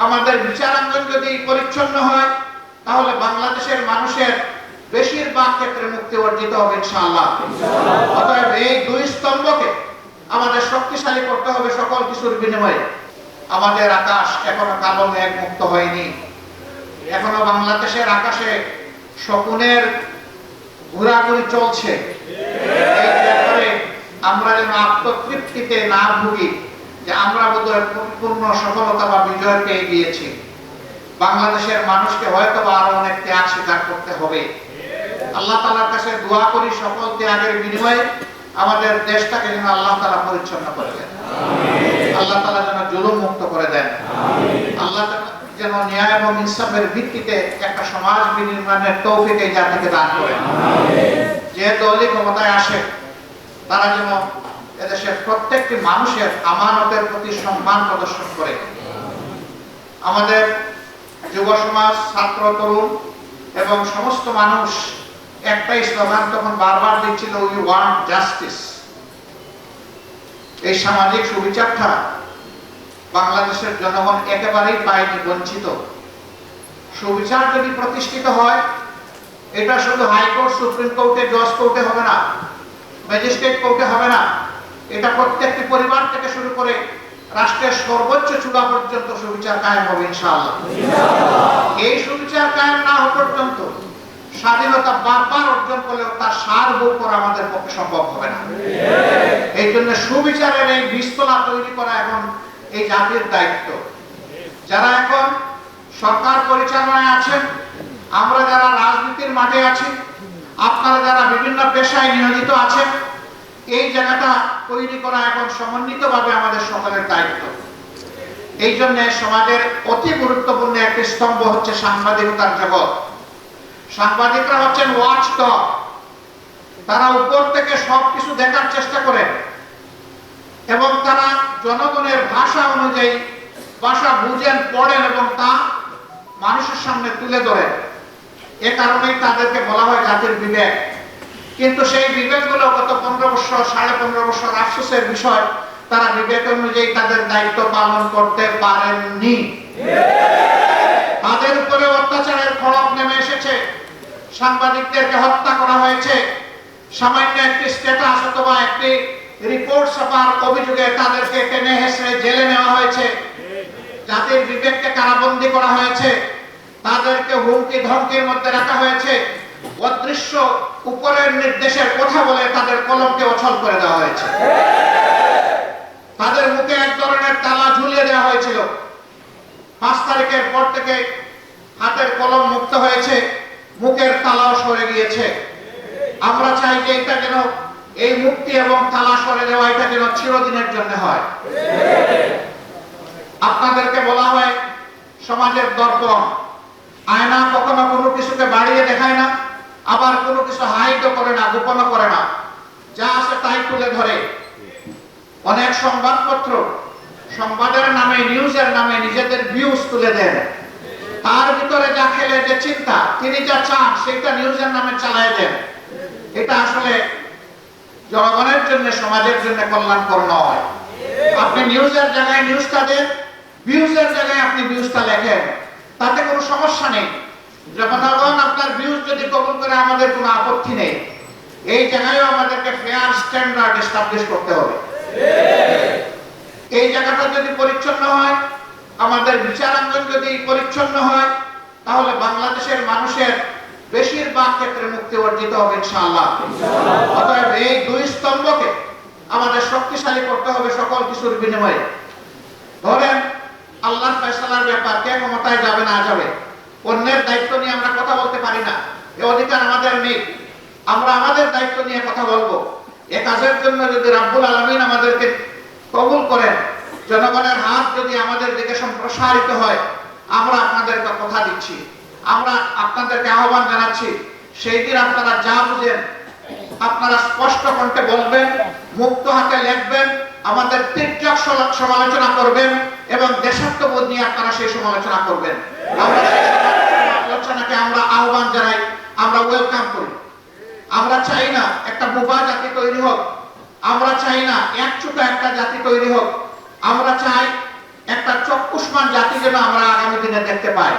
আমাদের বিচারাঙ্গন যদি পরিচ্ছন্ন হয় তাহলে বাংলাদেশের মানুষের বেশিরভাগ ক্ষেত্রে মুক্তি অর্জিত হবে ইনশাআল্লাহ। অতএব এই দুই স্তম্ভকে আমাদের শক্তিশালী করতে হবে সকল কিছুর বিনিময়ে। আমাদের আকাশ এখনো কালো মেঘ মুক্ত হয়নি, এখনো বাংলাদেশের আকাশে শকুনের ঘোরাঘুরি চলছে। এই ব্যাপারে আমরা যেন আত্মতৃপ্তিতে না ভুগি যে আমরা বোধহয় পূর্ণ সফলতা বা বিজয় পেয়ে গিয়েছি। বাংলাদেশের মানুষকে হয়তো আরো অনেক ত্যাগ স্বীকার করতে হবে। আল্লাহ তাআলার কাছে দোয়া করি সকল ত্যাগের বিনিময়ে আমাদের দেশটাকে যেন আল্লাহ তাআলা পরিচ্ছন্ন করে দেন, আল্লাহ তাআলা যেন জুলুম মুক্ত করে দেন, আল্লাহ যেন ন্যায় এবং ইনসাফের ভিত্তিতে একটা সমাজ বিনির্মাণের তৌফিক এই জাতিকে দান করেন। যে দলই ক্ষমতায় আসে তারা যেন এদেশের প্রত্যেকটি মানুষের আমানতের প্রতি সম্মান প্রদর্শন করে। আমাদের যুব সমাজ, ছাত্র, তরুণ এবং সমস্ত মানুষ একটাই স্লোগান তখন বারবার দিচ্ছিল, উই ওয়ান্ট জাস্টিস। এই সামাজিক সুবিচারটা বাংলাদেশের জনগণ একেবারেই পায়নি, বঞ্চিত। সুবিচার যদি প্রতিষ্ঠিত হয় এটা শুধু হাইকোর্ট, সুপ্রিম কোর্টে, জজ কোর্টে হবে না, ম্যাজিস্ট্রেট কোর্টে হবে না, এটা প্রত্যেকটি পরিবার থেকে শুরু করে রাষ্ট্রের সর্বোচ্চ চূড়া পর্যন্ত সুবিচার কায়েম হবে ইনশাআল্লাহ। এই সুবিচার কায়েম না হওয়া পর্যন্ত স্বাধীনতা বারবার অর্জন করলেও তার সার্বভৌম আমাদের পক্ষে সম্ভব হবে না। এই জন্য সুবিচারের এই বীজতলা তৈরি করা এখন এই জাতির দায়িত্ব। যারা এখন সরকার পরিচালনায় আছেন, আমরা যারা রাজনীতির মাঠে আছি, আপনারা যারা বিভিন্ন পেশায় নিয়োজিত আছেন, এই জায়গাটা তৈরি করা এখন সমন্বিতভাবে আমাদের সকলের দায়িত্ব। এই জন্য সমাজের অতি গুরুত্বপূর্ণ একটি স্তম্ভ হচ্ছে সাংবাদিকতার জগৎ। সাংবাদিকরা হচ্ছেন ওয়াচ ডগ। তারা উপর থেকে সবকিছু দেখার চেষ্টা করেন এবং তারা জনগণের ভাষা অনুযায়ী ভাষা বুঝেন, পড়েন এবং তা মানুষের সামনে তুলে ধরেন। এ কারণেই তাদেরকে বলা হয় জাতির বিবেক। কিন্তু সেই বিবেকগুলো গত 15 বছর, 15.5 বছর আফসোসের বিষয়, তারা বিবেক অনুযায়ী তাদের দায়িত্ব পালন করতে পারেননি। তাদের উপরে অত্যাচারের খড়গ নেমে এসেছে, সাংবাদিকদেরকে হত্যা করা হয়েছে, সামান্য একটি স্ট্যাটাস অথবা একটি রিপোর্ট ছাপার অভিযোগে তাদেরকে টেনে হেসড়ে জেলে নেওয়া হয়েছে, জাতির বিবেককে কারাবন্দী করা হয়েছে, তাদেরকে হুমকি ধমকির মধ্যে রাখা হয়েছে, অদৃশ্য উপরের নির্দেশের কথা বলে তাদের কলমকে অচল করে দেওয়া হয়েছে, তাদের মুখে এক ধরনের তালা ঝুলিয়ে দেওয়া হয়েছিল। 5 তারিখের পর থেকে হাতের কলম মুক্ত হয়েছে, মুখের তালাও সরে গিয়েছে। আমরা চাই যে এটা যেন এই মুক্তি এবং তালা সরে দেওয়া এটা যেন চিরদিনের জন্য হয়। আপনাদেরকে বলা হয় সমাজের দর্পণ। আয়না কখনো কোনো কিছুকে বাড়িয়ে দেখায় না, আবার কোনো কিছু হাইডও করে না, গোপন করে না, যা আছে তাই তুলে ধরে। অনেক সংবাদপত্র সংবাদের নামে, নিউজের নামে নিজেদের ভিউজ তুলে দেন। তার ভিতরে যা খেলে যে চিন্তা, তিনি যা চান সেটা নিউজের নামে চালায় দেন। এটা আসলে জনগণের জন্য, সমাজের জন্য কল্যাণকর নয়। আপনি নিউজের জায়গায় নিউজটা দেন, ভিউজের জায়গায় আপনি ভিউজটা লেখেন, তাতে কোনো সমস্যা নেই। জনগণ আপনার ভিউজ যদি কবুল করে আমাদের কোনো আপত্তি নেই। এই জায়গায়ও আমাদেরকে ফেয়ার স্ট্যান্ডার্ড এস্টাবলিশ করতে হবে। এই জায়গাটা যদি পরিচ্ছন্ন হয়, আমাদের বিচারাঙ্গন যদি পরিচ্ছন্ন হয়, তাহলে বাংলাদেশের মানুষের বেশিরভাগ ক্ষেত্রে মুক্তি অর্জিত হবে ইনশাআল্লাহ। অতএব এই দুই স্তম্ভকে আমাদের শক্তিশালী করতে হবে সকল কিছুর বিনিময়ে। ধরেন আল্লাহর ফয়সালার ব্যাপার, কে ক্ষমতায় যাবে না যাবে, অন্যের দায়িত্ব নিয়ে আমরা কথা বলতে পারি না, এই অধিকার আমাদের নেই। আমরা আমাদের দায়িত্ব নিয়ে কথা বলবো। এ কাজের জন্য যদি রাব্বুল আলামিন আমাদেরকে কবুল করেন, জনগণের হাত যদি আমাদের দিকে সম্প্রসারিত হয়, আমরা আপনাদেরকে কথা দিচ্ছি, আমরা আপনাদেরকে আহ্বান জানাচ্ছি, সেই দিন আপনারা যা বুঝেন আপনারা স্পষ্ট কণ্ঠে বলবেন, মুক্ত হাতে লিখবেন, আমাদের তীর্যক সমালোচনা করবেন এবং দেশাত্মবোধ নিয়ে আপনারা সেই সমালোচনা করবেন। আমরা সেই সমালোচনাকে আমরা আহ্বান জানাই, আমরা ওয়েলকাম করি। আমরা চাই না একটা বোবা জাতি তৈরি হোক, আমরা চাই না একচুটা একটা জাতি তৈরি হোক। আমরা চাই একটা চক্ষুষ্মান জাতি যেন আমরা আগামী দিনে দেখতে পাই।